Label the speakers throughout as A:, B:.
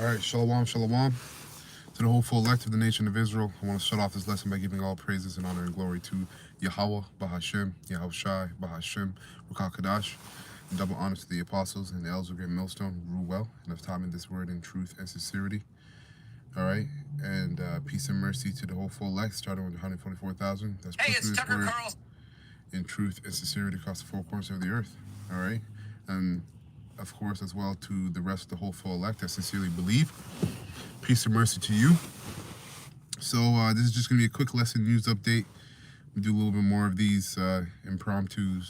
A: All right, shalom, shalom. To the hopeful elect of the nation of Israel, I want to start off this lesson by giving all praises and honor and glory to Yahweh, Bahashem, Yahushai, Bahashem, Rukah Kadash, and double honor to the apostles and the elders of Great Millstone who rule well and have taught me this word in truth and sincerity. All right, and peace and mercy to the hopeful elect, starting with 144,000. That's pushing this word in truth and sincerity across the four corners of the earth. All right, and of course, as well to the rest of the hopeful elect that sincerely believe. Peace and mercy to you. So this is just going to be a quick lesson news update. We do a little bit more of these impromptu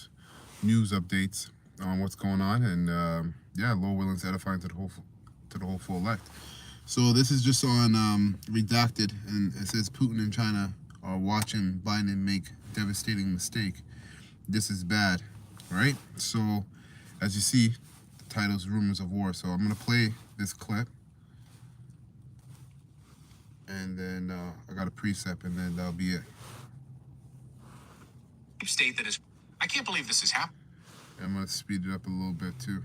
A: news updates on what's going on, and yeah, Lord willing, is edifying to the hopeful elect. So this is just on redacted, and it says Putin and China are watching Biden make devastating mistake. This is bad, right? So as you see, the title's Rumors of War. So I'm going to play this clip. And then I got a precept, and then that'll be it.
B: State that is, I can't believe this is happening.
A: I'm gonna speed it up a little bit too.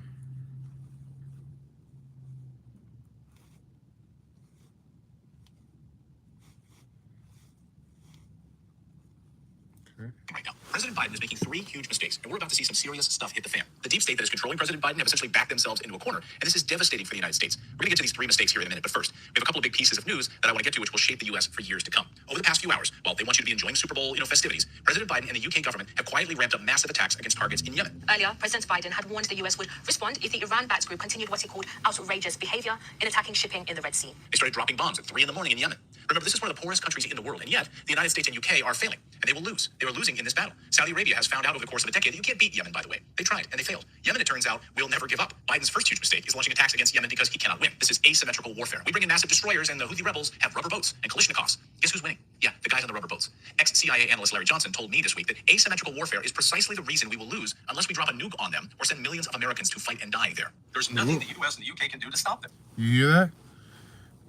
A: Okay.
B: Right now, President Biden is making three huge mistakes, and we're about to see some serious stuff hit the fan. The deep state that is controlling President Biden have essentially backed themselves into a corner, and this is devastating for the United States. We're going to get to these three mistakes here in a minute, but first, we have a couple of big pieces of news that I want to get to, which will shape the U.S. for years to come. Over the past few hours, while they want you to be enjoying Super Bowl, festivities, President Biden and the UK government have quietly ramped up massive attacks against targets in Yemen.
C: Earlier, President Biden had warned the U.S. would respond if the Iran-backed group continued what he called outrageous behavior in attacking shipping in the Red Sea.
B: They started dropping bombs at 3 in the morning in Yemen. Remember, this is one of the poorest countries in the world, and yet the United States and UK are failing, and they will lose. They were losing in this battle. Saudi Arabia has found out over the course of a decade that you can't beat Yemen, by the way. They tried, and they failed. Yemen, it turns out, will never give up. Biden's first huge mistake is launching attacks against Yemen because he cannot win. This is asymmetrical warfare. We bring in massive destroyers, and the Houthi rebels have rubber boats and Kalashnikovs. Guess who's winning? Yeah, the guys on the rubber boats. Ex-CIA analyst Larry Johnson told me this week that asymmetrical warfare is precisely the reason we will lose unless we drop a nuke on them or send millions of Americans to fight and die there. There's nothing the U.S. and the UK can do to stop them.
A: You hear that?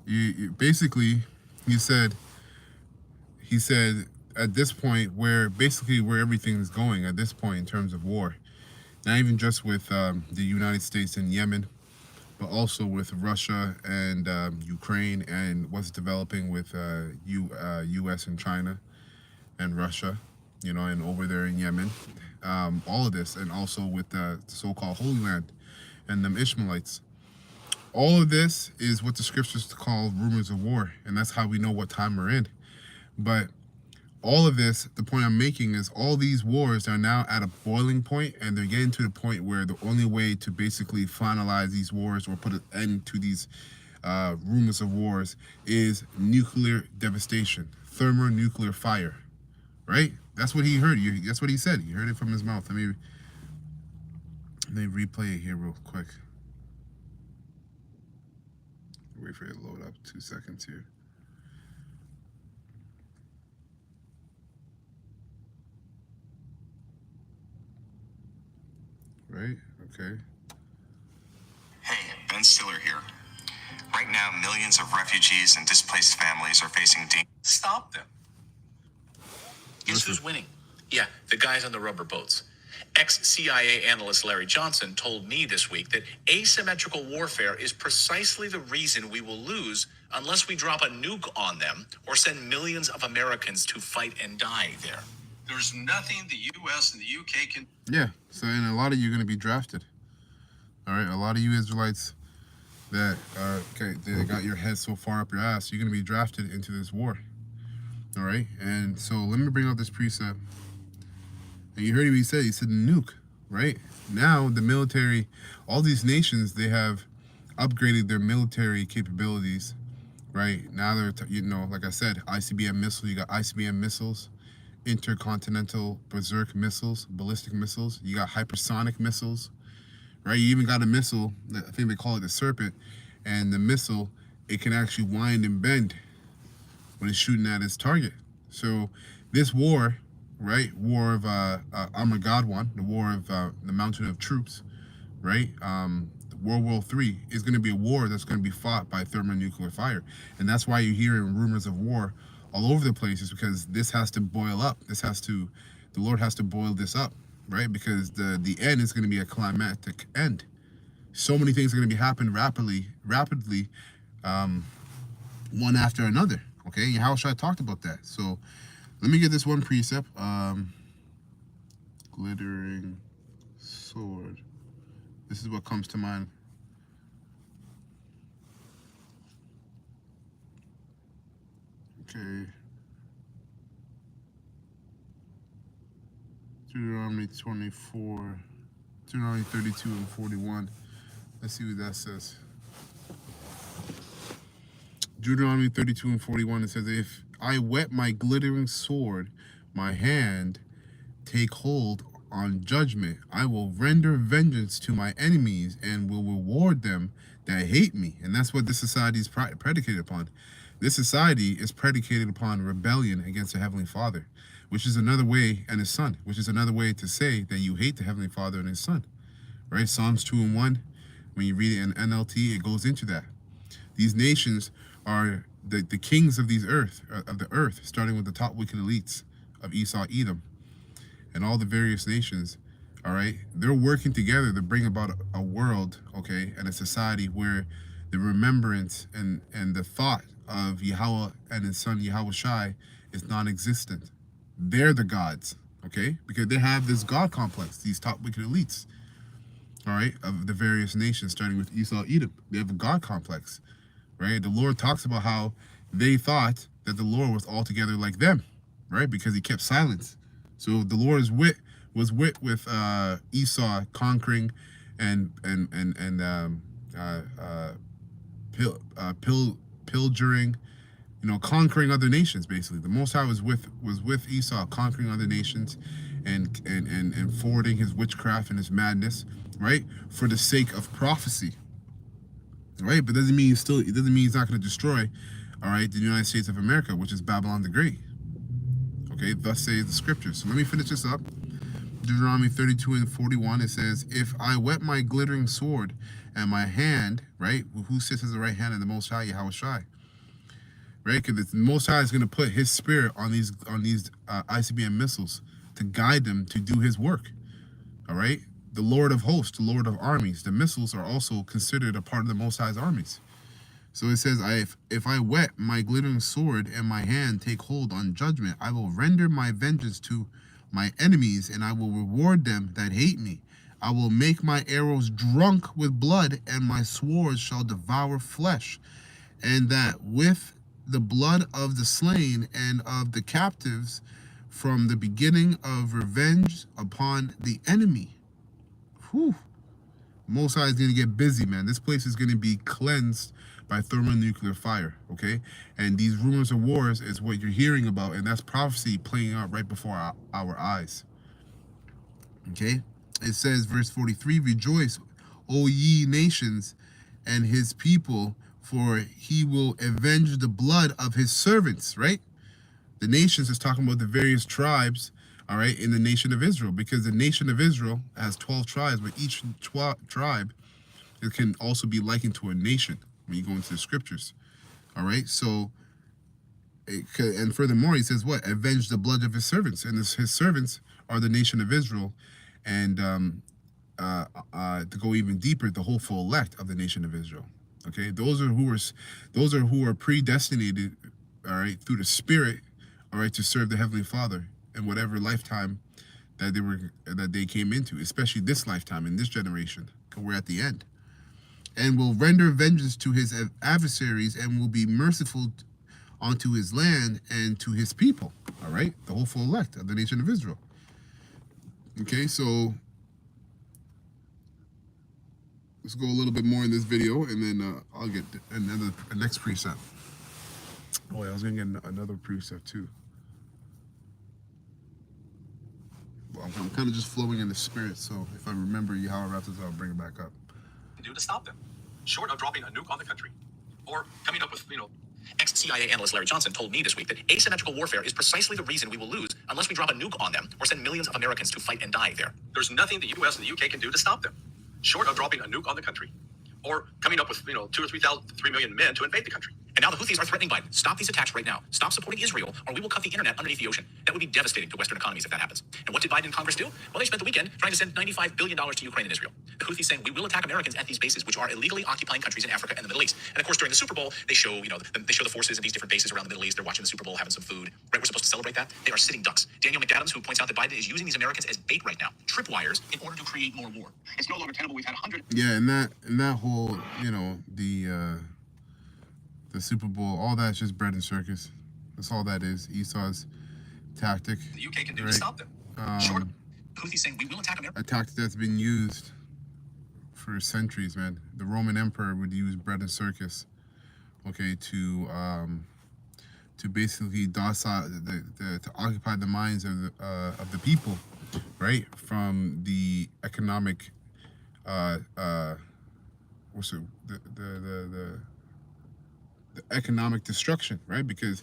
A: You basically, he said at this point where everything is going at this point in terms of war, not even just with the United States and Yemen, but also with Russia and Ukraine and what's developing with U.S. and China and Russia, and over there in Yemen, all of this, and also with the so-called Holy Land and them Ishmaelites. All of this is what the scriptures call rumors of war, and that's how we know what time we're in. But all of this, the point I'm making is all these wars are now at a boiling point, and they're getting to the point where the only way to basically finalize these wars or put an end to these rumors of wars is nuclear devastation, thermonuclear fire, right? That's what he heard. That's what he said. You heard it from his mouth. Let me replay it here real quick. Wait for it to load up. 2 seconds here. Right? Okay.
D: Hey, Ben Stiller here. Right now, millions of refugees and displaced families are facing
B: Stop them. Guess who's winning? Yeah, the guys on the rubber boats. Ex-CIA analyst Larry Johnson told me this week that asymmetrical warfare is precisely the reason we will lose unless we drop a nuke on them or send millions of Americans to fight and die there. There's nothing the U.S. and the U.K. can...
A: Yeah, so and a lot of you are going to be drafted. All right, a lot of you Israelites that they got your head so far up your ass, you're going to be drafted into this war. All right, and so let me bring out this precept. And you heard what he said. He said nuke, right? Now the military, all these nations, they have upgraded their military capabilities, right? Now they're, like I said, ICBM missiles. You got ICBM missiles, intercontinental berserk missiles, ballistic missiles. You got hypersonic missiles, right? You even got a missile, I think they call it the Serpent, and the missile, it can actually wind and bend when it's shooting at its target. So this war, right? War of Armageddon, the war of the mountain of troops, right? World War III is going to be a war that's going to be fought by thermonuclear fire. And that's why you're hearing rumors of war all over the place, is because this has to boil up. The Lord has to boil this up, right? Because the end is going to be a climactic end. So many things are going to be happening rapidly one after another. Okay, Yahushua talked about that. So let me get this one precept. Glittering sword. This is what comes to mind. Okay. Deuteronomy 24, Deuteronomy 32 and 41. Let's see what that says. Deuteronomy 32 and 41, it says, if I whet my glittering sword, my hand take hold on judgment, I will render vengeance to my enemies and will reward them that hate me. And that's what this society is predicated upon. This society is predicated upon rebellion against the Heavenly Father, which is another way, and his Son, which is another way to say that you hate the Heavenly Father and his Son, right? Psalms 2 and 1, when you read it in NLT, it goes into that. These nations are the kings of the earth, starting with the top wicked elites of Esau, Edom, and all the various nations. All right, they're working together to bring about a world, okay, and a society where the remembrance and the thought of Yahweh and his Son Yahweh Shai is non-existent. They're the gods, okay, because they have this god complex. These top wicked elites, all right, of the various nations, starting with Esau, Edom, they have a god complex. Right, the Lord talks about how they thought that the Lord was altogether like them, right? Because he kept silence. So the Lord's was with Esau conquering and pillaging, conquering other nations. Basically, the Most High was with Esau conquering other nations, and forwarding his witchcraft and his madness, right, for the sake of prophecy. Right, but doesn't mean it doesn't mean he's not going to destroy, all right, the United States of America, which is Babylon the Great. Okay, thus says the scriptures. So let me finish this up. Deuteronomy 32 and 41, it says, if I whet my glittering sword and my hand, right, who sits as the right hand of the Most High, Yahweh Shai, right, because the Most High is going to put his spirit on these ICBM missiles to guide them to do his work, all right? The Lord of hosts, the Lord of armies. The missiles are also considered a part of the Most High's armies. So it says, if I whet my glittering sword and my hand take hold on judgment, I will render my vengeance to my enemies, and I will reward them that hate me. I will make my arrows drunk with blood, and my swords shall devour flesh, and that with the blood of the slain and of the captives from the beginning of revenge upon the enemy. Whew. Most High is going to get busy, man. This place is going to be cleansed by thermonuclear fire, okay? And these rumors of wars is what you're hearing about, and that's prophecy playing out right before our eyes, okay? It says, verse 43, rejoice, O ye nations, and his people, for he will avenge the blood of his servants, right? The nations is talking about the various tribes, all right, in the nation of Israel, because the nation of Israel has 12 tribes, but each tribe, it can also be likened to a nation when you go into the scriptures, all right? So, and furthermore, he says what? Avenge the blood of his servants, and his servants are the nation of Israel, and to go even deeper, the hopeful elect of the nation of Israel, okay? Those are who are predestinated, all right, through the Spirit, all right, to serve the Heavenly Father in whatever lifetime that they came into, especially this lifetime in this generation, because we're at the end. And will render vengeance to his adversaries, and will be merciful unto his land and to his people. All right, the hopeful elect of the nation of Israel. Okay, so let's go a little bit more in this video, and then I'll get a next precept. Oh, yeah, I was gonna get another precept too. I'm kind of just flowing in the spirit, so if I remember Yahweh Raptors, I'll bring it back up.
B: Do to stop them, short of dropping a nuke on the country, or coming up with, Ex-CIA analyst Larry Johnson told me this week that asymmetrical warfare is precisely the reason we will lose unless we drop a nuke on them or send millions of Americans to fight and die there. There's nothing the U.S. and the UK can do to stop them, short of dropping a nuke on the country, or coming up with 3 million men to invade the country. And now the Houthis are threatening Biden. Stop these attacks right now. Stop supporting Israel, or we will cut the internet underneath the ocean. That would be devastating to Western economies if that happens. And what did Biden and Congress do? Well, they spent the weekend trying to send $95 billion to Ukraine and Israel. The Houthis saying we will attack Americans at these bases, which are illegally occupying countries in Africa and the Middle East. And of course, during the Super Bowl, they show, they show the forces in these different bases around the Middle East. They're watching the Super Bowl, having some food. Right? We're supposed to celebrate that. They are sitting ducks. Daniel McAdams, who points out that Biden is using these Americans as bait right now, tripwires, in order to create more war. It's no longer tenable. We've had 100.
A: Yeah, and that whole, the Super Bowl, all that's just bread and circus. That's all that is. Esau's tactic.
B: The UK can do
A: right?
B: to stop them. Short. Houthis saying we will attack America.
A: A tactic that's been used for centuries, man. The Roman Emperor would use bread and circus, okay, to basically to occupy the minds of the people, right? From the economic, the economic destruction, right? Because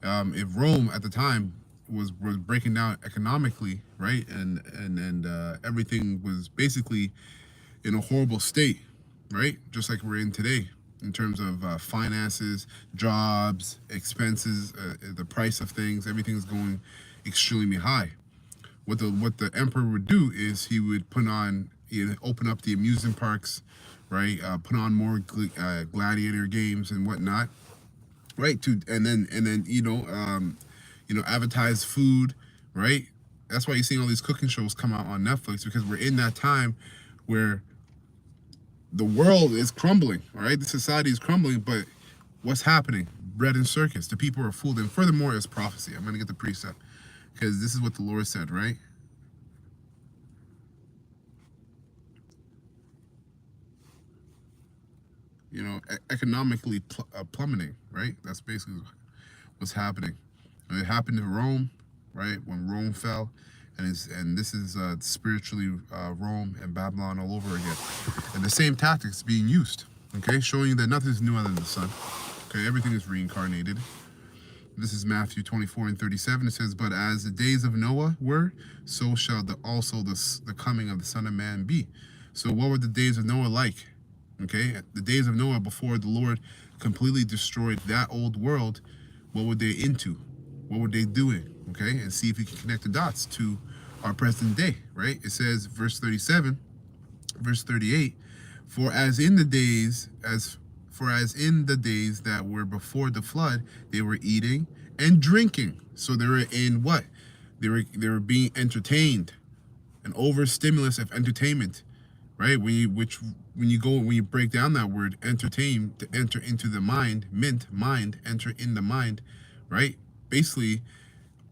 A: if Rome at the time was breaking down economically, right, and everything was basically in a horrible state, right, just like we're in today in terms of finances, jobs, expenses, the price of things, everything is going extremely high. What the emperor would do is he would open up the amusement parks, right? Put on more gladiator games and whatnot, right? And then advertise food, right? That's why you're seeing all these cooking shows come out on Netflix, because we're in that time where the world is crumbling, all right? The society is crumbling, but what's happening? Bread and circus. The people are fooled. And furthermore, it's prophecy. I'm going to get the precept, because this is what the Lord said, right? Economically plummeting, right? That's basically what's happening. And it happened in Rome, right? When Rome fell, and this is spiritually Rome and Babylon all over again. And the same tactics being used, okay? Showing you that nothing's new under the sun, okay? Everything is reincarnated. This is Matthew 24:37. It says, "But as the days of Noah were, so shall also the coming of the Son of Man be." So what were the days of Noah like? Okay, the days of Noah before the Lord completely destroyed that old world, what were they into? What were they doing? Okay, and see if you can connect the dots to our present day, right? It says, verse 38, for as in the days that were before the flood, they were eating and drinking. So they were in what? They were being entertained, an overstimulus of entertainment, right? When you break down that word entertain, to enter into the mind, enter in the mind, right? Basically,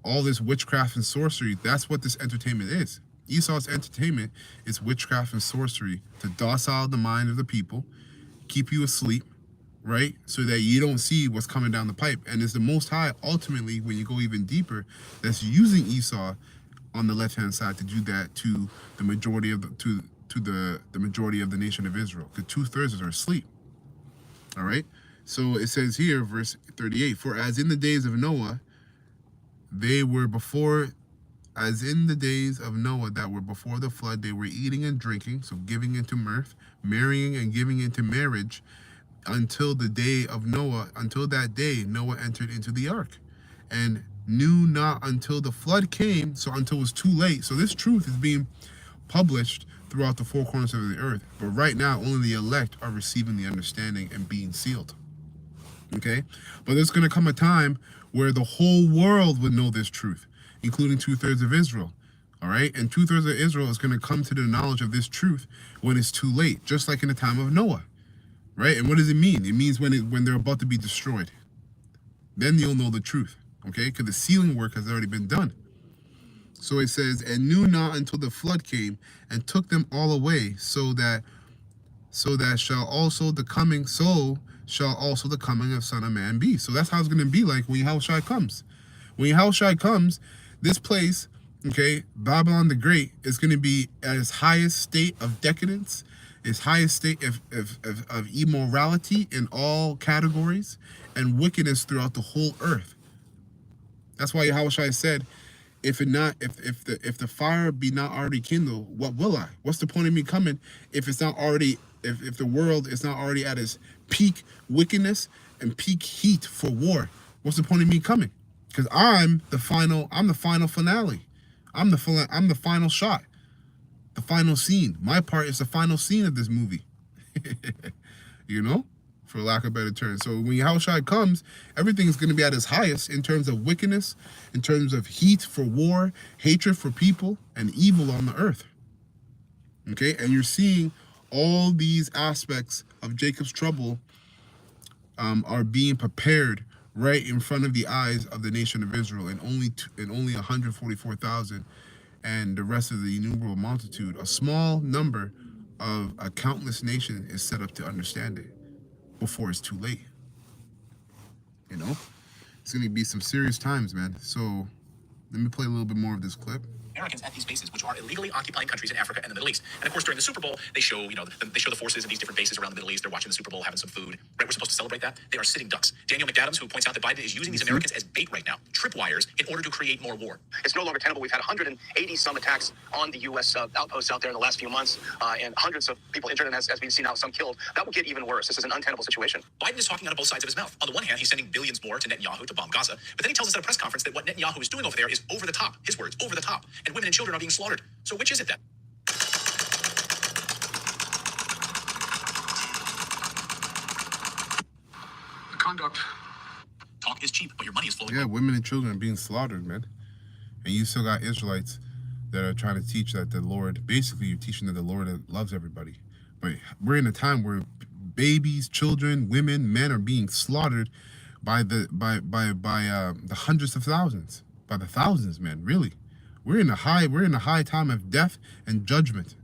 A: all this witchcraft and sorcery, that's what this entertainment is. Esau's entertainment is witchcraft and sorcery to docile the mind of the people, keep you asleep, right? So that you don't see what's coming down the pipe. And it's the Most High, ultimately, when you go even deeper, that's using Esau on the left-hand side to do that to the majority of the majority of the nation of Israel. The 2/3 are asleep. All right. So it says here, verse 38, for as in the days of Noah, as in the days of Noah that were before the flood, they were eating and drinking, so giving into mirth, marrying and giving into marriage, until the day of Noah, until that day Noah entered into the ark, and knew not until the flood came, so until it was too late. So this truth is being published throughout the four corners of the earth. But right now, only the elect are receiving the understanding and being sealed. Okay? But there's going to come a time where the whole world would know this truth, including 2/3 of Israel. All right? And 2/3 of Israel is going to come to the knowledge of this truth when it's too late, just like in the time of Noah. Right? And what does it mean? It means when they're about to be destroyed. Then you'll know the truth. Okay? Because the sealing work has already been done. So it says, and knew not until the flood came and took them all away, so that shall also the coming of Son of Man be. So that's how it's going to be like when Yahushua comes. When Yahushua comes, this place, okay, Babylon the Great, is going to be at its highest state of decadence, its highest state of immorality in all categories, and wickedness throughout the whole earth. That's why Yahushua said, if the fire be not already kindled, what will I? What's the point of me coming if it's not already if the world is not already at its peak wickedness and peak heat for war, what's the point of me coming? Because I'm the final finale. I'm the final shot, the final scene. My part is the final scene of this movie. You know, for lack of a better term. So when Yahushua comes, everything is going to be at its highest in terms of wickedness, in terms of heat for war, hatred for people, and evil on the earth. Okay, and you're seeing all these aspects of Jacob's trouble are being prepared right in front of the eyes of the nation of Israel, and only 144,000, and the rest of the innumerable multitude, a small number of a countless nation, is set up to understand it before it's too late. You know, it's going to be some serious times, man. So let me play a little bit more of this clip.
B: Americans at these bases, which are illegally occupying countries in Africa and the Middle East. And of course, during the Super Bowl, they show, they show the forces of these different bases around the Middle East. They're watching the Super Bowl, having some food. Right? We're supposed to celebrate that. They are sitting ducks. Daniel McAdams, who points out that Biden is using these Americans as bait right now, tripwires, in order to create more war.
E: It's no longer tenable. We've had 180 some attacks on the U.S. Outposts out there in the last few months, and hundreds of people injured and, as we've seen now, some killed. That will get even worse. This is an untenable situation.
B: Biden is talking out of both sides of his mouth. On the one hand, he's sending billions more to Netanyahu to bomb Gaza, but then he tells us at a press conference that what Netanyahu is doing over there is over the top. His words, over the top. And women and children are being slaughtered. So which is it then?
E: The conduct.
B: Talk is cheap, but your money is flowing.
A: Yeah, women and children are being slaughtered, man. And you still got Israelites that are trying to teach that the Lord, basically you're teaching that the Lord loves everybody. But we're in a time where babies, children, women, men are being slaughtered by the hundreds of thousands, by the thousands, man. Really, we're in a high time of death and judgment.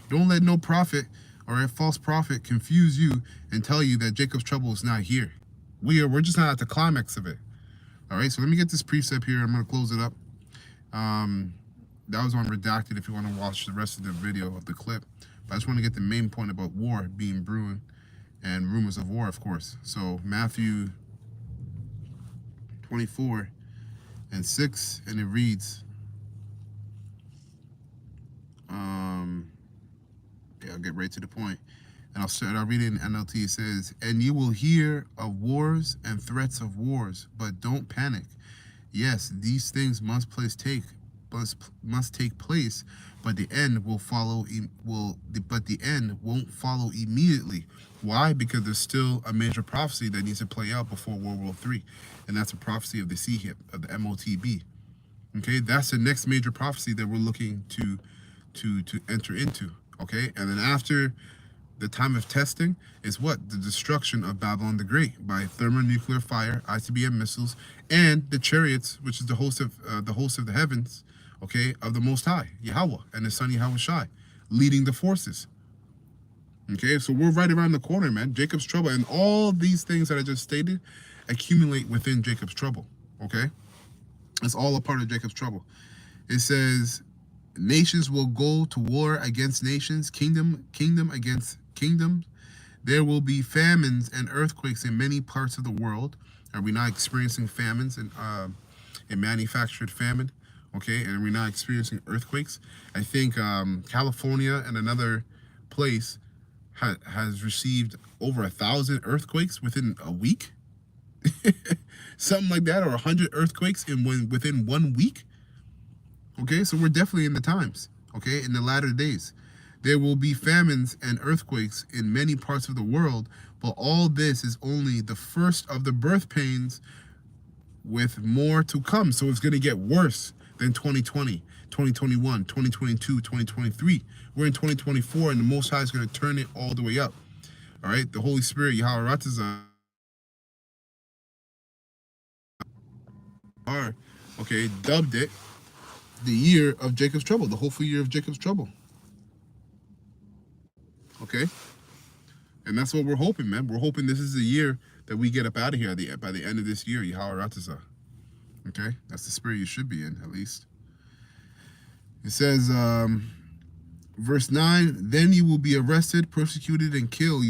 A: Don't let no prophet or a false prophet confuse you and tell you that Jacob's trouble is not here. We're just not at the climax of it. All right, so let me get this precept here. I'm gonna close it up. That was on redacted if you want to watch the rest of the video of the clip. But I just want to get the main point about war being brewing and rumors of war, of course. So Matthew 24:6, and it reads, I'll get right to the point. And I'll read it in NLT. It says, "And you will hear of wars and threats of wars, but don't panic. Yes, these things must take place, but the end will follow. But the end won't follow immediately. Why? Because there's still a major prophecy that needs to play out before World War III, and that's a prophecy of the CHIP, of the MOTB. Okay, that's the next major prophecy that we're looking to enter into. Okay, and then after the time of testing is what? The destruction of Babylon the Great by thermonuclear fire, ICBM missiles, and the chariots, which is the host of the heavens, okay, of the Most High, Yahweh, and his son Yahushai, leading the forces. Okay, so we're right around the corner, man. Jacob's trouble, and all these things that I just stated accumulate within Jacob's trouble. Okay, it's all a part of Jacob's trouble. It says, nations will go to war against nations, kingdom against kingdom. There will be famines and earthquakes in many parts of the world. Are we not experiencing famines in manufactured famine? Okay, and we're not experiencing earthquakes. I think California and another place has received over 1,000 earthquakes within a week. Something like that, or 100 earthquakes within 1 week. Okay, so we're definitely in the times, okay, in the latter days. There will be famines and earthquakes in many parts of the world, but all this is only the first of the birth pains, with more to come. So it's going to get worse than 2020, 2021, 2022, 2023. We're in 2024, and the Most High is going to turn it all the way up. All right, the Holy Spirit, Yahweh Ratazah, dubbed it the year of Jacob's trouble, the hopeful year of Jacob's trouble. Okay, and that's what we're hoping, man. We're hoping this is the year that we get up out of here by the end of this year, Yahweh Ratazah. Okay, that's the spirit you should be in, at least. It says, verse 9, then you will be arrested, persecuted, and killed.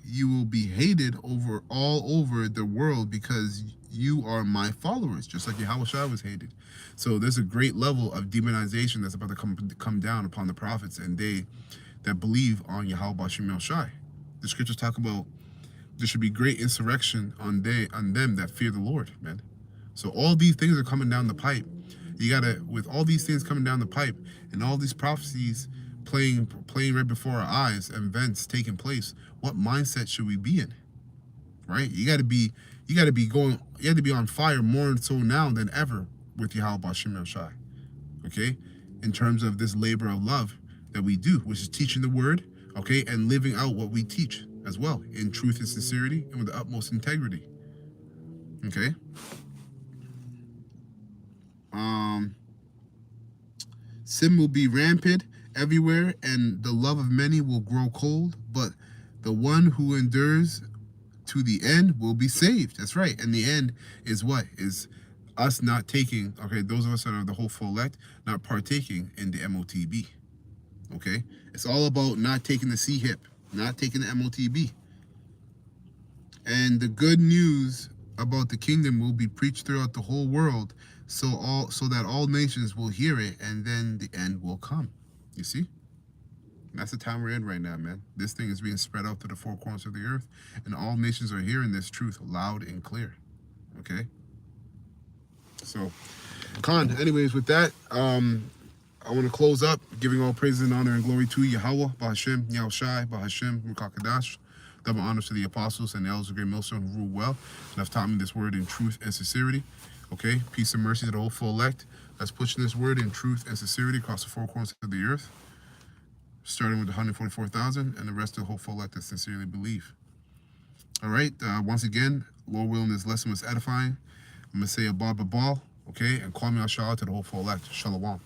A: You will be hated all over the world because you are my followers, just like Yahushua was hated. So there's a great level of demonization that's about to come down upon the prophets, and they that believe on Yahweh Bashim El Shai. The scriptures talk about there should be great insurrection on them that fear the Lord, man. So all these things are coming down the pipe. You gotta, with all these things coming down the pipe and all these prophecies playing right before our eyes, and events taking place, what mindset should we be in? Right? You gotta be on fire more so now than ever with Yahweh Bashim El Shai. Okay? In terms of this labor of love that we do, which is teaching the word, okay, and living out what we teach as well, in truth and sincerity and with the utmost integrity. Okay? Sin will be rampant everywhere, and the love of many will grow cold, but the one who endures to the end will be saved. That's right. And the end is what? Is us not taking, okay, those of us that are the hopeful elect, not partaking in the MOTB. Okay? It's all about not taking the C-HIP, not taking the MOTB. And the good news about the kingdom will be preached throughout the whole world, so that all nations will hear it, and then the end will come. You see? And that's the time we're in right now, man. This thing is being spread out to the four corners of the earth, and all nations are hearing this truth loud and clear. Okay? So, Khan, anyways, with that, I want to close up, giving all praise and honor and glory to Yahweh, Bahashem, Yahushai, Bahashem, Rukakadash. Double honors to the apostles and the elders of great millstone who rule well and have taught me this word in truth and sincerity. Okay, peace and mercy to the whole full elect that's pushing this word in truth and sincerity across the four corners of the earth, starting with the 144,000 and the rest of the whole full elect that sincerely believe. All right, once again, Lord willing, this lesson was edifying. I'm going to say a Baba Ball, okay, and call me out, shout out to the whole full elect. Shalom.